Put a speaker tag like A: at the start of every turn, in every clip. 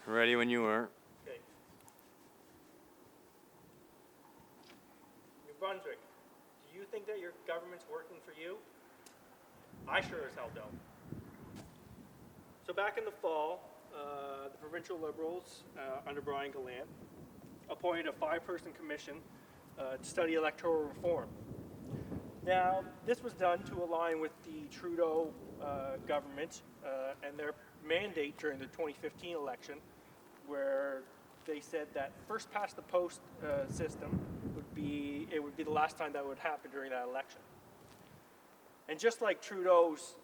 A: Ready when you are.
B: Okay. New Brunswick, do you think that your government's working for you? I sure as hell don't. So back in the fall, the provincial Liberals, under Brian Gallant, appointed a 5-person commission to study electoral reform. Now, this was done to align with the Trudeau government and their mandate during the 2015 election, where they said that first past the post system would be the last time that would happen during that election. And just like Trudeau's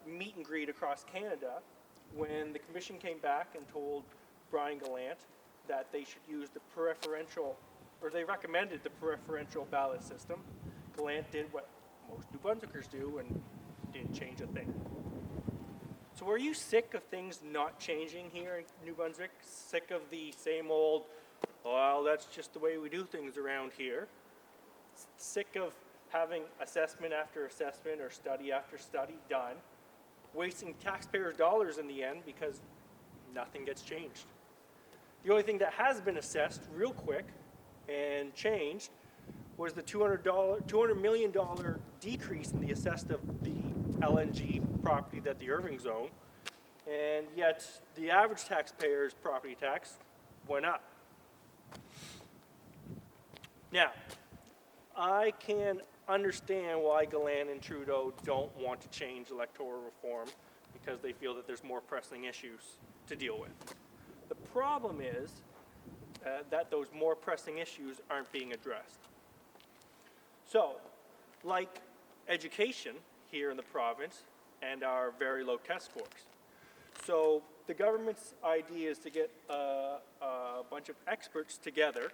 B: meet and greet across Canada, when the commission came back and told Brian Gallant that they should use the preferential, or they recommended the preferential ballot system, Gallant did what most New Brunswickers do and didn't change a thing. So are you sick of things not changing here in New Brunswick? Sick of the same old, well, that's just the way we do things around here? Sick of having assessment after assessment or study after study done, wasting taxpayers' dollars in the end because nothing gets changed? The only thing that has been assessed real quick and changed was the $200 million decrease in the assessed of the LNG property that the Irvings own, and yet the average taxpayer's property tax went up. Now, I can understand why Gallant and Trudeau don't want to change electoral reform because they feel that there's more pressing issues to deal with. The problem is that those more pressing issues aren't being addressed. So, like education here in the province and our very low test scores. So the government's idea is to get a bunch of experts together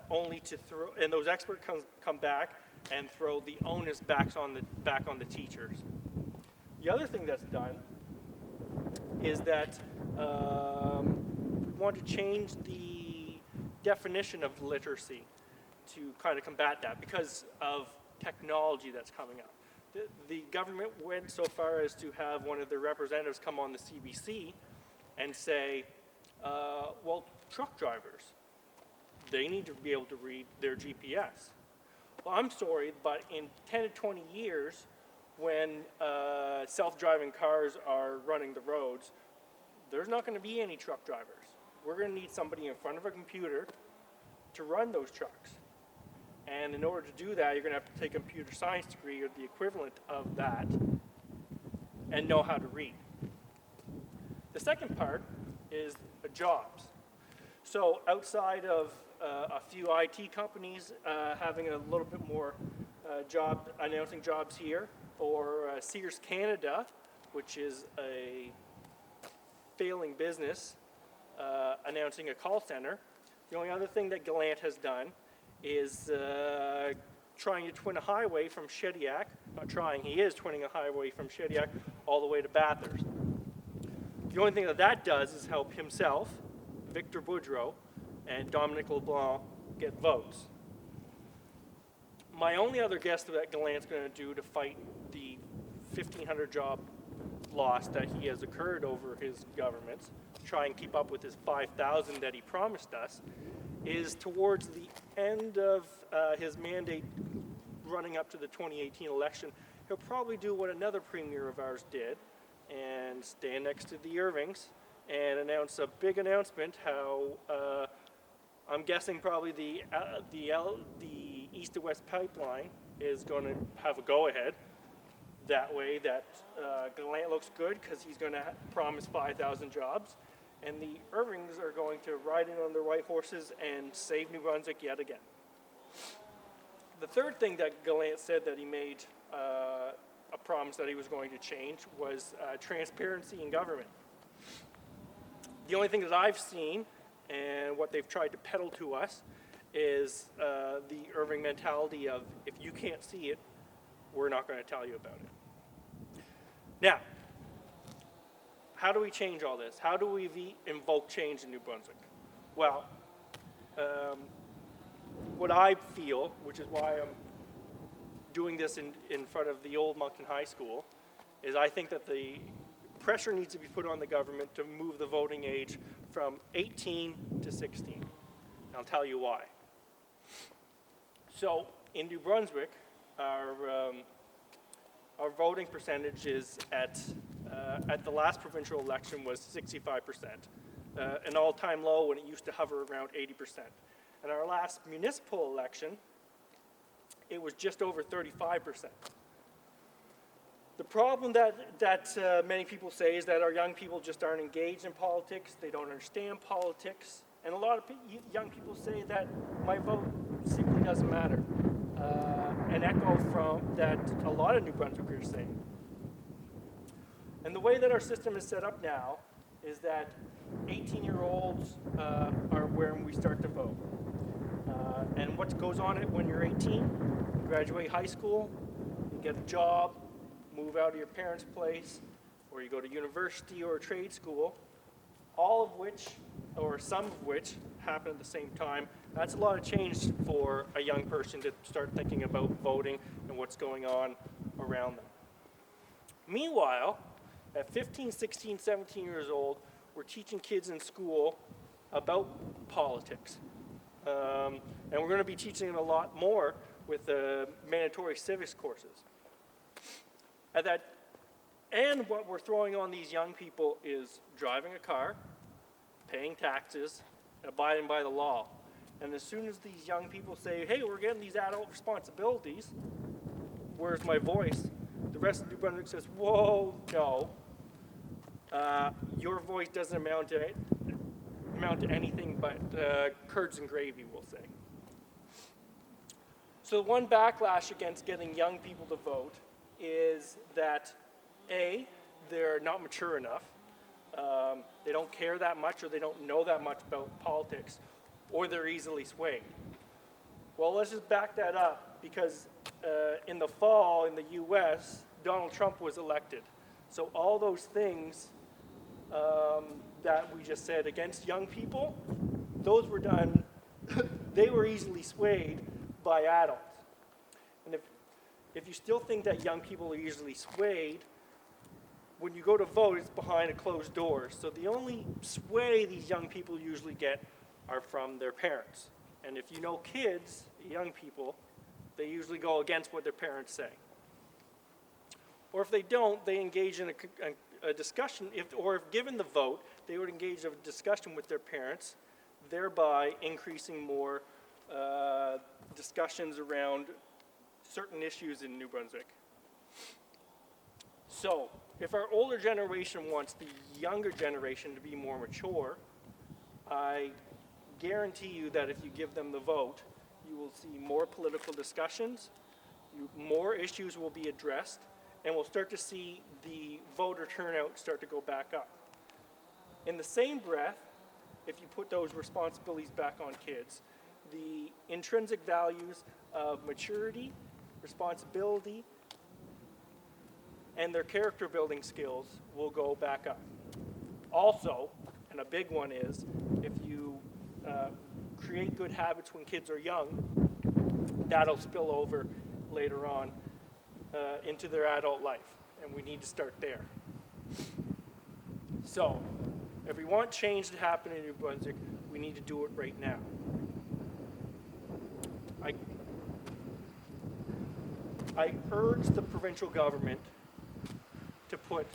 B: only to throw, and those experts come back and throw the onus back on the teachers. The other thing that's done is that we want to change the definition of literacy to kind of combat that because of technology that's coming up. The government went so far as to have one of their representatives come on the CBC and say, well, truck drivers, they need to be able to read their GPS. Well, I'm sorry, but in 10 to 20 years, when self-driving cars are running the roads, there's not going to be any truck drivers. We're going to need somebody in front of a computer to run those trucks. And in order to do that, you're going to have to take a computer science degree or the equivalent of that and know how to read. The second part is jobs. So outside of a few IT companies having a little bit more announcing jobs here, or Sears Canada, which is a failing business, announcing a call center, the only other thing that Gallant has done is trying to twin a highway from Shediac, not trying, he is twinning a highway from Shediac all the way to Bathurst. The only thing that does is help himself, Victor Boudreau, and Dominic LeBlanc get votes. My only other guess that Gallant's going to do to fight the 1,500 job loss that he has occurred over his governments, try and keep up with his 5,000 that he promised us, is towards the end of his mandate running up to the 2018 election, he'll probably do what another premier of ours did and stand next to the Irvings and announce a big announcement how I'm guessing probably the east to west pipeline is going to have a go-ahead. That way that Gallant looks good because he's going to promise 5,000 jobs. And the Irvings are going to ride in on their white horses and save New Brunswick yet again. The third thing that Gallant said that he made a promise that he was going to change was transparency in government. The only thing that I've seen and what they've tried to peddle to us is the Irving mentality of, if you can't see it, we're not going to tell you about it. Now, how do we change all this? How do we invoke change in New Brunswick? Well, what I feel, which is why I'm doing this in front of the old Moncton High School, is I think that the pressure needs to be put on the government to move the voting age from 18 to 16. And I'll tell you why. So in New Brunswick, our voting percentage is at the last provincial election was 65%, an all-time low when it used to hover around 80%. In our last municipal election, it was just over 35%. The problem that many people say is that our young people just aren't engaged in politics, they don't understand politics, and a lot of young people say that my vote simply doesn't matter. An echo from that a lot of New Brunswickers are saying. And the way that our system is set up now is that 18-year-olds are when we start to vote. And what goes on it when you're 18? You graduate high school, you get a job, move out of your parents' place, or you go to university or a trade school, all of which, or some of which, happen at the same time. That's a lot of change for a young person to start thinking about voting and what's going on around them. Meanwhile, at 15, 16, 17 years old, we're teaching kids in school about politics. And we're going to be teaching a lot more with the mandatory civics courses. And what we're throwing on these young people is driving a car, paying taxes, abiding by the law. And as soon as these young people say, hey, we're getting these adult responsibilities, where's my voice? The rest of New Brunswick says, whoa, no. Your voice doesn't amount to anything but curds and gravy, we'll say. So one backlash against getting young people to vote is that, A, they're not mature enough. They don't care that much, or they don't know that much about politics, or they're easily swayed. Well, let's just back that up, because in the fall in the US, Donald Trump was elected. So all those things that we just said against young people, those were done, they were easily swayed by adults. And if you still think that young people are easily swayed, when you go to vote, it's behind a closed door. So the only sway these young people usually get are from their parents. And if you know kids, young people, they usually go against what their parents say. Or if they don't, they engage in a discussion, if given the vote, they would engage in a discussion with their parents, thereby increasing more discussions around certain issues in New Brunswick. So, if our older generation wants the younger generation to be more mature, I guarantee you that if you give them the vote, you will see more political discussions, more issues will be addressed, and we'll start to see the voter turnout start to go back up. In the same breath, if you put those responsibilities back on kids, the intrinsic values of maturity, responsibility, and their character building skills will go back up. Also, and a big one is, if you create good habits when kids are young, that'll spill over later on into their adult life, and we need to start there. So, if we want change to happen in New Brunswick, we need to do it right now. I urge the provincial government to put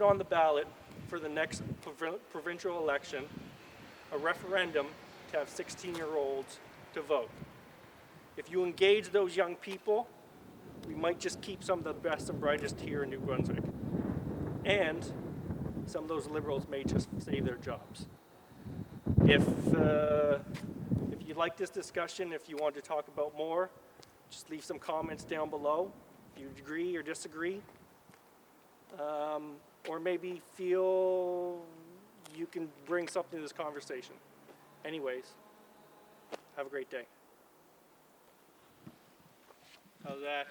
B: on the ballot for the next provincial election a referendum to have 16-year-olds to vote. If you engage those young people, we might just keep some of the best and brightest here in New Brunswick. And some of those liberals may just save their jobs. If you like this discussion, if you want to talk about more, just leave some comments down below. If you agree or disagree, or maybe feel you can bring something to this conversation. Anyways, have a great day. How's that?